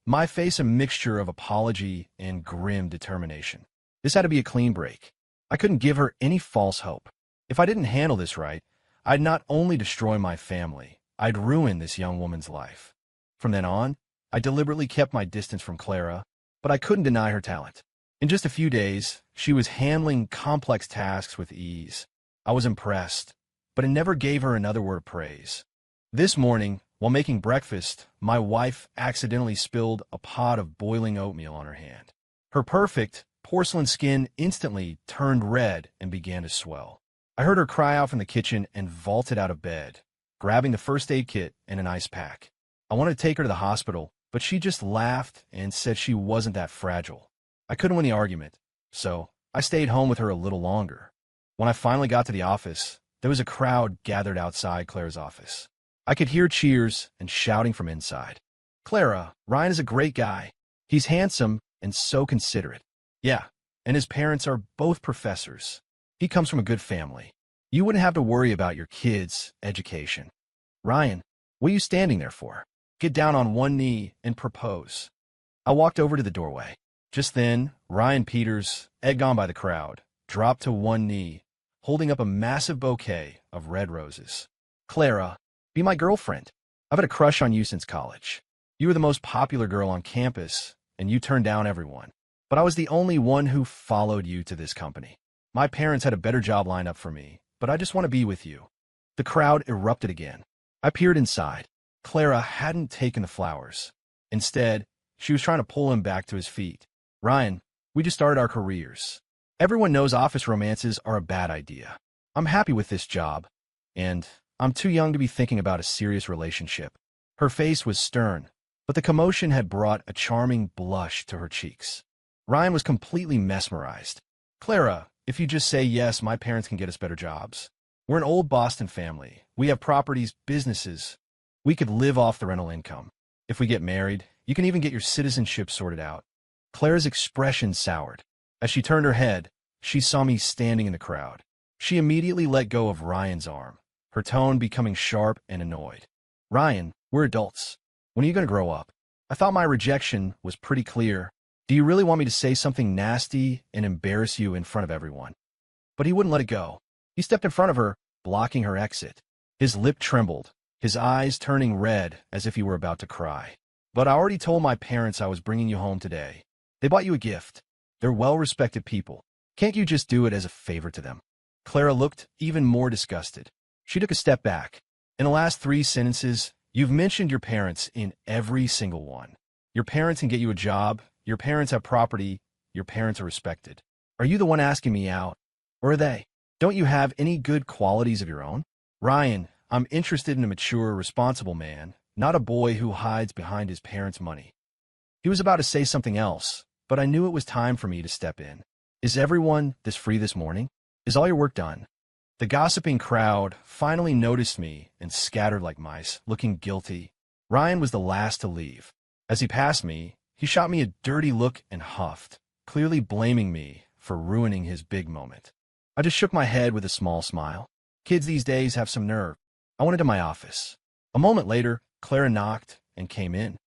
my face a mixture of apology and grim determination. This had to be a clean break. I couldn't give her any false hope. If I didn't handle this right, I'd not only destroy my family, I'd ruin this young woman's life. From then on, I deliberately kept my distance from Clara, but I couldn't deny her talent. In just a few days, she was handling complex tasks with ease. I was impressed, but it never gave her another word of praise. This morning, while making breakfast, my wife accidentally spilled a pot of boiling oatmeal on her hand. Her perfect, porcelain skin instantly turned red and began to swell. I heard her cry out from the kitchen and vaulted out of bed, grabbing the first aid kit and an ice pack. I wanted to take her to the hospital, but she just laughed and said she wasn't that fragile. I couldn't win the argument, so I stayed home with her a little longer. When I finally got to the office, there was a crowd gathered outside Clara's office. I could hear cheers and shouting from inside. "Clara, Ryan is a great guy. He's handsome and so considerate. Yeah, and his parents are both professors. He comes from a good family. You wouldn't have to worry about your kids' education. Ryan, what are you standing there for? Get down on one knee and propose." I walked over to the doorway. Just then, Ryan Peters, egged on by the crowd, dropped to one knee, holding up a massive bouquet of red roses. "Clara, be my girlfriend. I've had a crush on you since college. You were the most popular girl on campus, and you turned down everyone. But I was the only one who followed you to this company. My parents had a better job lined up for me, but I just want to be with you." The crowd erupted again. I peered inside. Clara hadn't taken the flowers. Instead, she was trying to pull him back to his feet. "Ryan, we just started our careers. Everyone knows office romances are a bad idea. I'm happy with this job, and I'm too young to be thinking about a serious relationship." Her face was stern, but the commotion had brought a charming blush to her cheeks. Ryan was completely mesmerized. "Clara, if you just say yes, my parents can get us better jobs. We're an old Boston family. We have properties, businesses. We could live off the rental income. If we get married, you can even get your citizenship sorted out." Clara's expression soured. As she turned her head, she saw me standing in the crowd. She immediately let go of Ryan's arm. her tone becoming sharp and annoyed. Ryan, we're adults. When are you going to grow up? I thought my rejection was pretty clear. Do you really want me to say something nasty and embarrass you in front of everyone? But he wouldn't let it go. He stepped in front of her, blocking her exit. His lip trembled, his eyes turning red as if he were about to cry. But I already told my parents I was bringing you home today. They bought you a gift. They're well-respected people. Can't you just do it as a favor to them? Clara looked even more disgusted. She took a step back. In the last 3 sentences, you've mentioned your parents in every single one. Your parents can get you a job. Your parents have property. Your parents are respected. Are you the one asking me out? Or are they? Don't you have any good qualities of your own? Ryan, I'm interested in a mature, responsible man, not a boy who hides behind his parents' money. He was about to say something else, but I knew it was time for me to step in. Is everyone this free this morning? Is all your work done? The gossiping crowd finally noticed me and scattered like mice, looking guilty. Ryan was the last to leave. As he passed me, he shot me a dirty look and huffed, clearly blaming me for ruining his big moment. I just shook my head with a small smile. Kids these days have some nerve. I went into my office. A moment later, Clara knocked and came in.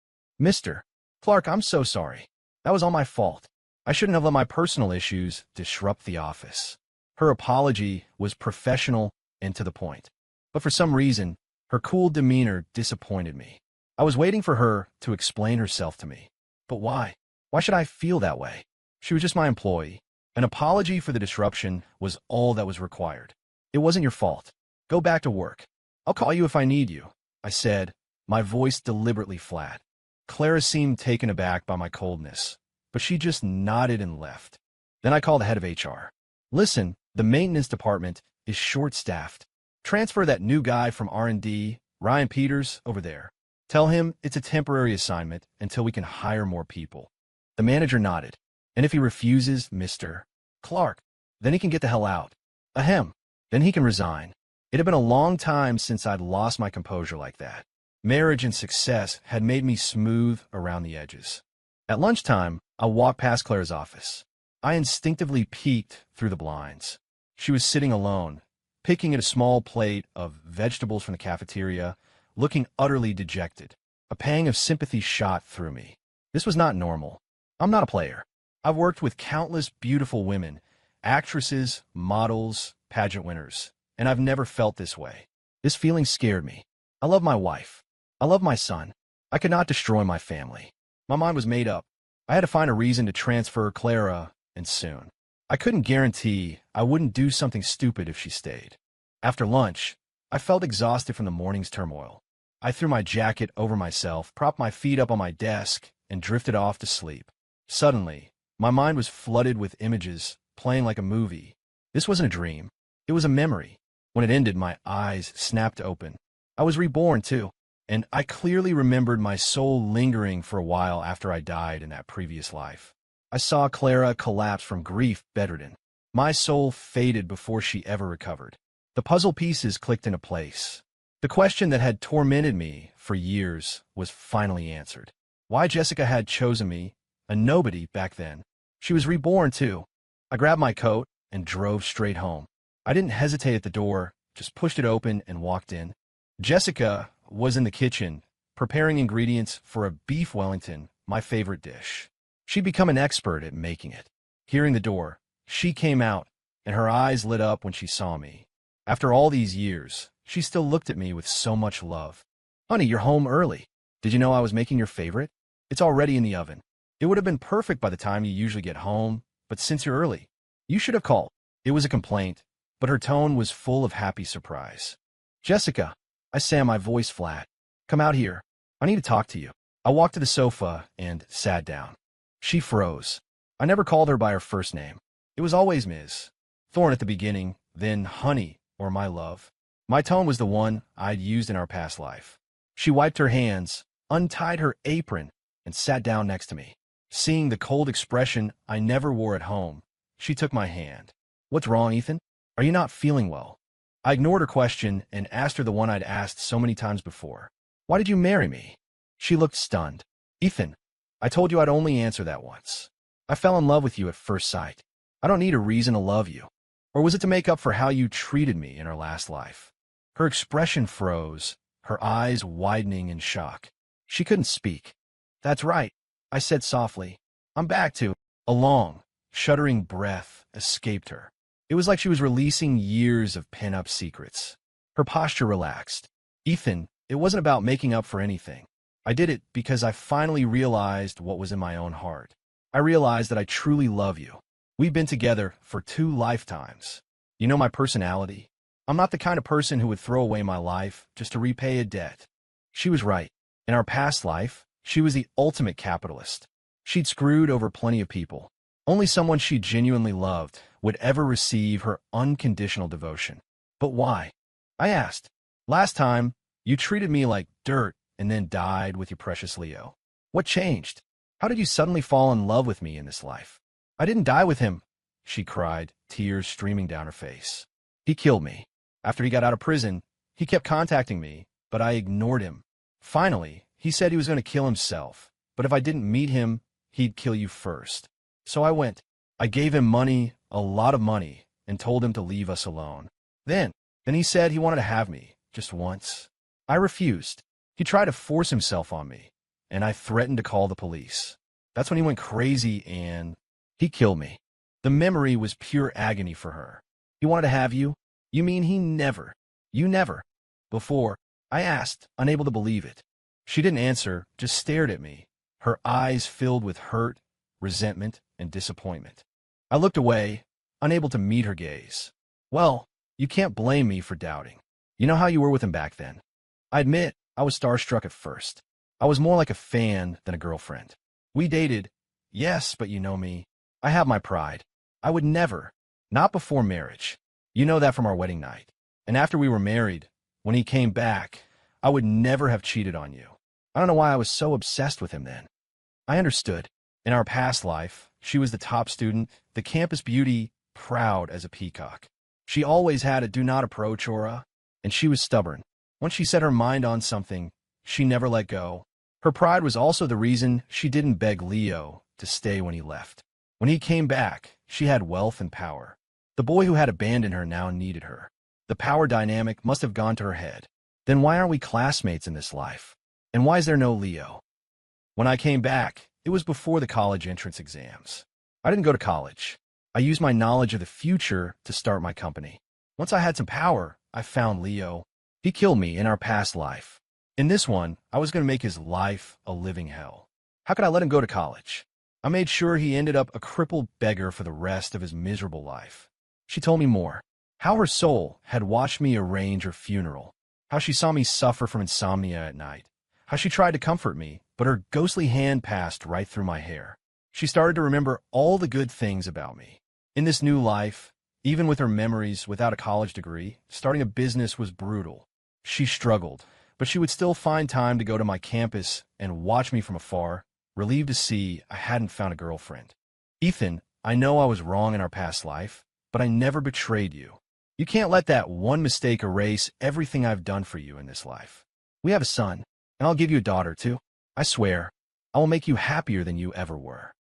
Mr. Clark, I'm so sorry. That was all my fault. I shouldn't have let my personal issues disrupt the office. Her apology was professional and to the point. But for some reason, her cool demeanor disappointed me. I was waiting for her to explain herself to me. But why? Why should I feel that way? She was just my employee. An apology for the disruption was all that was required. It wasn't your fault. Go back to work. I'll call you if I need you, I said, my voice deliberately flat. Clara seemed taken aback by my coldness, but she just nodded and left. Then I called the head of HR. Listen, the maintenance department is short-staffed. Transfer that new guy from R&D, Ryan Peters, over there. Tell him it's a temporary assignment until we can hire more people. The manager nodded. And if he refuses, Mr. Clark, then he can get the hell out. Ahem. Then he can resign. It had been a long time since I'd lost my composure like that. Marriage and success had made me smooth around the edges. At lunchtime, I walked past Clara's office. I instinctively peeked through the blinds. She was sitting alone, picking at a small plate of vegetables from the cafeteria, looking utterly dejected. A pang of sympathy shot through me. This was not normal. I'm not a player. I've worked with countless beautiful women, actresses, models, pageant winners, and I've never felt this way. This feeling scared me. I love my wife. I love my son. I could not destroy my family. My mind was made up. I had to find a reason to transfer Clara, and soon. I couldn't guarantee I wouldn't do something stupid if she stayed. After lunch, I felt exhausted from the morning's turmoil. I threw my jacket over myself, propped my feet up on my desk, and drifted off to sleep. Suddenly, my mind was flooded with images, playing like a movie. This wasn't a dream. It was a memory. When it ended, my eyes snapped open. I was reborn, too, and I clearly remembered my soul lingering for a while after I died in that previous life. I saw Clara collapse from grief bedridden. My soul faded before she ever recovered. The puzzle pieces clicked into place. The question that had tormented me for years was finally answered. Why Jessica had chosen me, a nobody back then. She was reborn, too. I grabbed my coat and drove straight home. I didn't hesitate at the door, just pushed it open and walked in. Jessica was in the kitchen, preparing ingredients for a beef Wellington, my favorite dish. She'd become an expert at making it. Hearing the door, she came out, and her eyes lit up when she saw me. After all these years, she still looked at me with so much love. Honey, you're home early. Did you know I was making your favorite? It's already in the oven. It would have been perfect by the time you usually get home, but since you're early, you should have called. It was a complaint, but her tone was full of happy surprise. Jessica, I say, my voice flat. Come out here. I need to talk to you. I walked to the sofa and sat down. She froze. I never called her by her first name. It was always Ms. Thorne at the beginning, then Honey or my love. My tone was the one I'd used in our past life. She wiped her hands, untied her apron, and sat down next to me. Seeing the cold expression I never wore at home, she took my hand. What's wrong, Ethan? Are you not feeling well? I ignored her question and asked her the one I'd asked so many times before. Why did you marry me? She looked stunned. Ethan, I told you I'd only answer that once. I fell in love with you at first sight. I don't need a reason to love you. Or was it to make up for how you treated me in our last life? Her expression froze, her eyes widening in shock. She couldn't speak. "That's right," I said softly. "I'm back to—" A long, shuddering breath escaped her. It was like she was releasing years of pent-up secrets. Her posture relaxed. "Ethan, it wasn't about making up for anything. I did it because I finally realized what was in my own heart. I realized that I truly love you. We've been together for 2 lifetimes. You know my personality. I'm not the kind of person who would throw away my life just to repay a debt." She was right. In our past life, she was the ultimate capitalist. She'd screwed over plenty of people. Only someone she genuinely loved would ever receive her unconditional devotion. "But why?" I asked. "Last time, you treated me like dirt and then died with your precious Leo. What changed? How did you suddenly fall in love with me in this life?" "I didn't die with him," she cried, tears streaming down her face. "He killed me. After he got out of prison, he kept contacting me, but I ignored him. Finally, he said he was going to kill himself, but if I didn't meet him, he'd kill you first. So I went. I gave him money, a lot of money, and told him to leave us alone. Then he said he wanted to have me, just once. I refused. He tried to force himself on me, and I threatened to call the police. That's when he went crazy and he killed me." The memory was pure agony for her. "He wanted to have you? You mean you never?" "Before," I asked, unable to believe it. She didn't answer, just stared at me, her eyes filled with hurt, resentment, and disappointment. I looked away, unable to meet her gaze. "Well, you can't blame me for doubting. You know how you were with him back then." I admit I was starstruck at first. I was more like a fan than a girlfriend. "We dated, yes, but you know me. I have my pride. I would never, not before marriage. You know that from our wedding night. And after we were married, when he came back, I would never have cheated on you. I don't know why I was so obsessed with him then." I understood. In our past life, she was the top student, the campus beauty, proud as a peacock. She always had a do-not-approach aura, and she was stubborn. Once she set her mind on something, she never let go. Her pride was also the reason she didn't beg Leo to stay when he left. When he came back, she had wealth and power. The boy who had abandoned her now needed her. The power dynamic must have gone to her head. Then why aren't we classmates in this life? And why is there no Leo? When I came back, it was before the college entrance exams. I didn't go to college. I used my knowledge of the future to start my company. Once I had some power, I found Leo. He killed me in our past life. In this one, I was going to make his life a living hell. How could I let him go to college? I made sure he ended up a crippled beggar for the rest of his miserable life. She told me more. How her soul had watched me arrange her funeral. How she saw me suffer from insomnia at night. How she tried to comfort me, but her ghostly hand passed right through my hair. She started to remember all the good things about me. In this new life, even with her memories without a college degree, starting a business was brutal. She struggled, but she would still find time to go to my campus and watch me from afar, relieved to see I hadn't found a girlfriend. "Ethan, I know I was wrong in our past life, but I never betrayed you. You can't let that one mistake erase everything I've done for you in this life. We have a son, and I'll give you a daughter, too. I swear, I will make you happier than you ever were."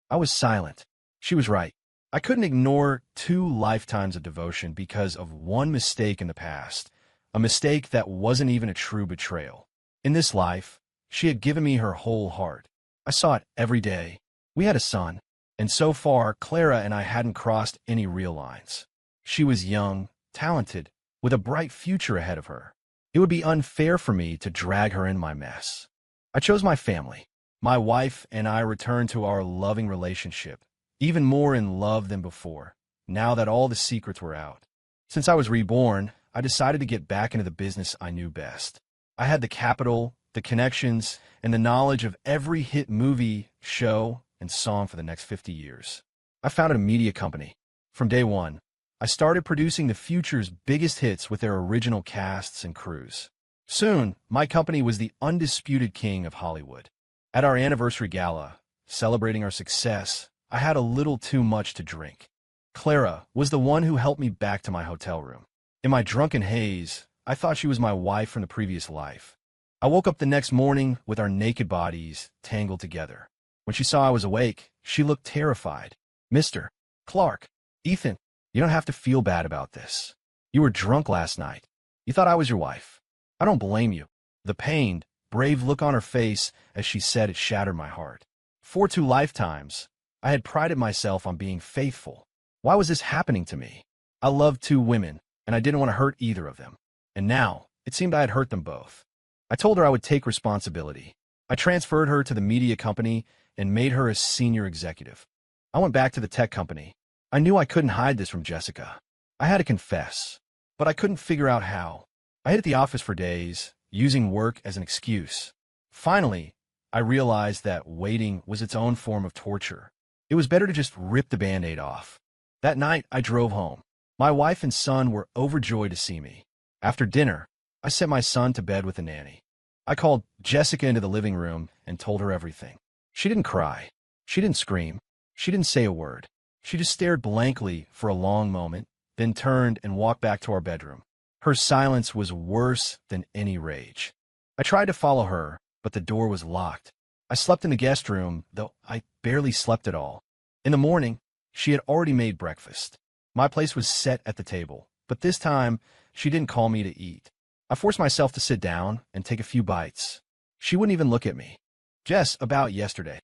I was silent. She was right. I couldn't ignore 2 lifetimes of devotion because of one mistake in the past, a mistake that wasn't even a true betrayal. In this life, she had given me her whole heart. I saw it every day. We had a son, and so far, Clara and I hadn't crossed any real lines. She was young, talented, with a bright future ahead of her. It would be unfair for me to drag her in my mess. I chose my family. My wife and I returned to our loving relationship, even more in love than before, now that all the secrets were out. Since I was reborn, I decided to get back into the business I knew best. I had the capital, the connections, and the knowledge of every hit movie, show, and song for the next 50 years. I founded a media company. From day one, I started producing the future's biggest hits with their original casts and crews. Soon, my company was the undisputed king of Hollywood. At our anniversary gala, celebrating our success, I had a little too much to drink. Clara was the one who helped me back to my hotel room. In my drunken haze, I thought she was my wife from the previous life. I woke up the next morning with our naked bodies tangled together. When she saw I was awake, she looked terrified. "Mr. Clark, Ethan, you don't have to feel bad about this. You were drunk last night. You thought I was your wife. I don't blame you. The pained, brave look on her face as she said it shattered my heart. For 2 lifetimes, I had prided myself on being faithful. Why was this happening to me? I loved 2 women, and I didn't want to hurt either of them. And now, it seemed I had hurt them both. I told her I would take responsibility. I transferred her to the media company and made her a senior executive. I went back to the tech company. I knew I couldn't hide this from Jessica. I had to confess, but I couldn't figure out how. I hid at the office for days, using work as an excuse. Finally, I realized that waiting was its own form of torture. It was better to just rip the Band-Aid off. That night, I drove home. My wife and son were overjoyed to see me. After dinner, I sent my son to bed with a nanny. I called Jessica into the living room and told her everything. She didn't cry. She didn't scream. She didn't say a word. She just stared blankly for a long moment, then turned and walked back to our bedroom. Her silence was worse than any rage. I tried to follow her, but the door was locked. I slept in the guest room, though I barely slept at all. In the morning, she had already made breakfast. My place was set at the table, but this time, she didn't call me to eat. I forced myself to sit down and take a few bites. She wouldn't even look at me. Jess, about yesterday.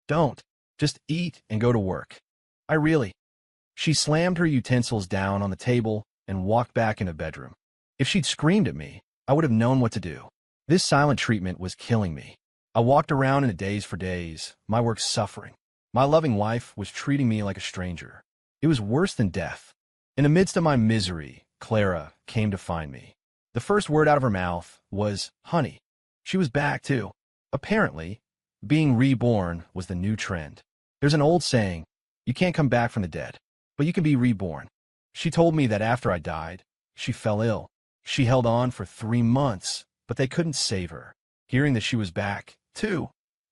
Don't. Just eat and go to work. I really. She slammed her utensils down on the table and walked back into the bedroom. If she'd screamed at me, I would have known what to do. This silent treatment was killing me. I walked around in a daze for days, my work suffering. My loving wife was treating me like a stranger. It was worse than death. In the midst of my misery, Clara came to find me. The first word out of her mouth was, honey. She was back, too. Apparently, being reborn was the new trend. There's an old saying, you can't come back from the dead, but you can be reborn. She told me that after I died, she fell ill. She held on for 3 months, but they couldn't save her. Hearing that she was back, too,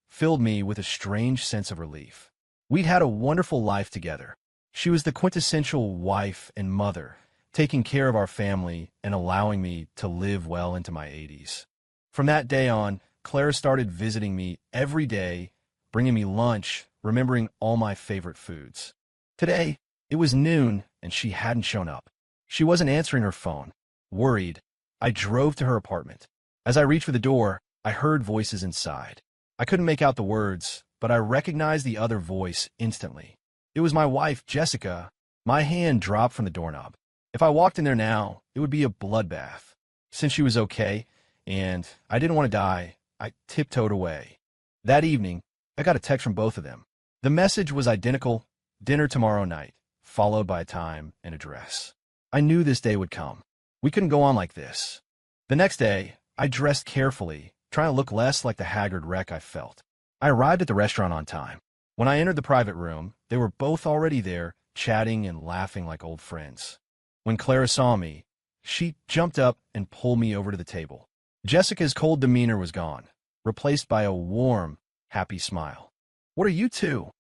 filled me with a strange sense of relief. We'd had a wonderful life together. She was the quintessential wife and mother, taking care of our family and allowing me to live well into my 80s. From that day on, Clara started visiting me every day, bringing me lunch, remembering all my favorite foods. Today, it was noon, and she hadn't shown up. She wasn't answering her phone. Worried, I drove to her apartment. As I reached for the door, I heard voices inside. I couldn't make out the words, but I recognized the other voice instantly. It was my wife, Jessica. My hand dropped from the doorknob. If I walked in there now, it would be a bloodbath. Since she was okay, and I didn't want to die, I tiptoed away. That evening, I got a text from both of them. The message was identical, dinner tomorrow night, followed by a time and address. I knew this day would come. We couldn't go on like this. The next day, I dressed carefully, trying to look less like the haggard wreck I felt. I arrived at the restaurant on time. When I entered the private room, they were both already there, chatting and laughing like old friends. When Clara saw me, she jumped up and pulled me over to the table. Jessica's cold demeanor was gone, replaced by a warm, happy smile. What are you two?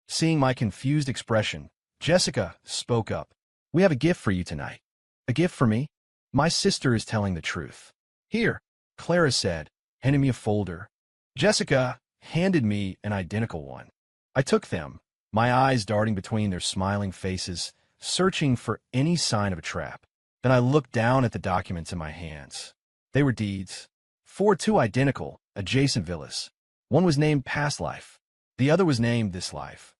Seeing my confused expression, Jessica spoke up. We have a gift for you tonight. A gift for me? My sister is telling the truth. Here, Clara said, handing me a folder. Jessica handed me an identical one. I took them, my eyes darting between their smiling faces, searching for any sign of a trap. Then I looked down at the documents in my hands. They were deeds. 2 identical, adjacent villas. One was named Past Life. The other was named This Life.